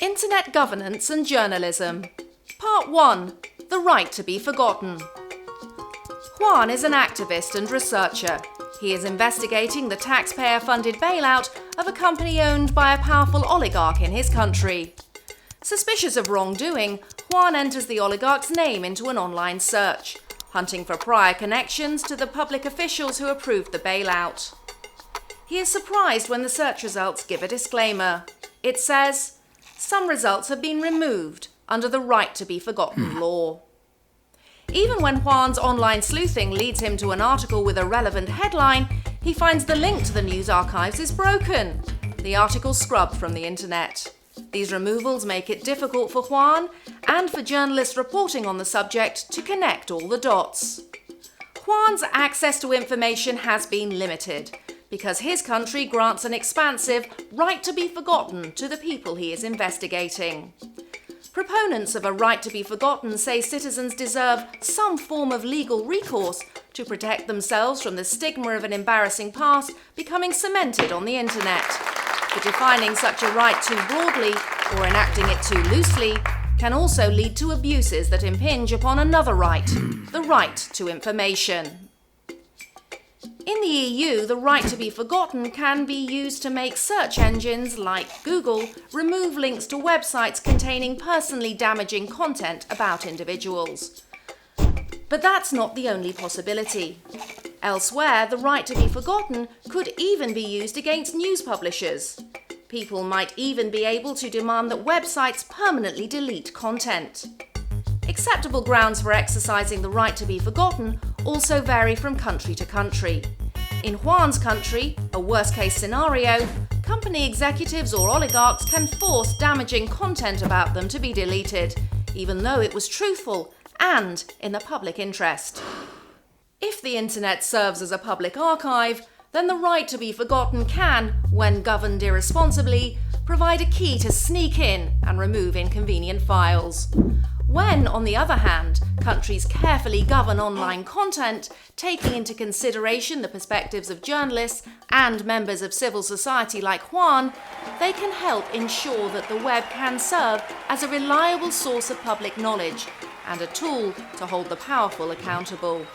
Internet Governance and Journalism. Part 1. The Right to be Forgotten. Juan is an activist and researcher. He is investigating the taxpayer-funded bailout of a company owned by a powerful oligarch in his country. Suspicious of wrongdoing, Juan enters the oligarch's name into an online search, hunting for prior connections to the public officials who approved the bailout. He is surprised when the search results give a disclaimer. It says, "Some results have been removed under the right to be forgotten law." Even when Juan's online sleuthing leads him to an article with a relevant headline, he finds the link to the news archives is broken. The article scrubbed from the internet. These removals make it difficult for Juan and for journalists reporting on the subject to connect all the dots. Juan's access to information has been limited because his country grants an expansive right to be forgotten to the people he is investigating. Proponents of a right to be forgotten say citizens deserve some form of legal recourse to protect themselves from the stigma of an embarrassing past becoming cemented on the internet. But defining such a right too broadly or enacting it too loosely can also lead to abuses that impinge upon another right, the right to information. In the EU, the right to be forgotten can be used to make search engines like Google remove links to websites containing personally damaging content about individuals. But that's not the only possibility. Elsewhere, the right to be forgotten could even be used against news publishers. People might even be able to demand that websites permanently delete content. Acceptable grounds for exercising the right to be forgotten also vary from country to country. In Juan's country, a worst-case scenario, company executives or oligarchs can force damaging content about them to be deleted, even though it was truthful and in the public interest. If the internet serves as a public archive, then the right to be forgotten can, when governed irresponsibly, provide a key to sneak in and remove inconvenient files. When, on the other hand, countries carefully govern online content, taking into consideration the perspectives of journalists and members of civil society like Juan, they can help ensure that the web can serve as a reliable source of public knowledge and a tool to hold the powerful accountable.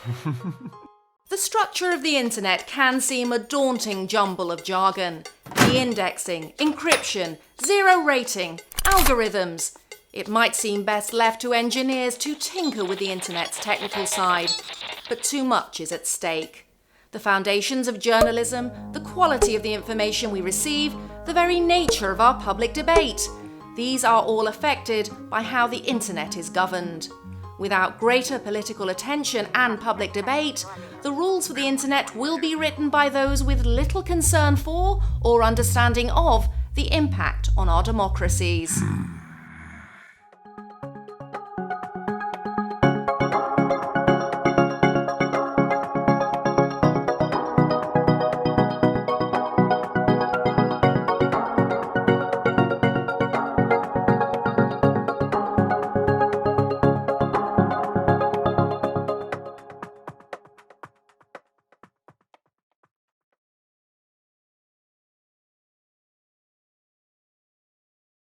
The structure of the internet can seem a daunting jumble of jargon. De-indexing, encryption, zero rating, algorithms. It might seem best left to engineers to tinker with the internet's technical side, but too much is at stake. The foundations of journalism, the quality of the information we receive, the very nature of our public debate, these are all affected by how the internet is governed. Without greater political attention and public debate, the rules for the internet will be written by those with little concern for or understanding of the impact on our democracies.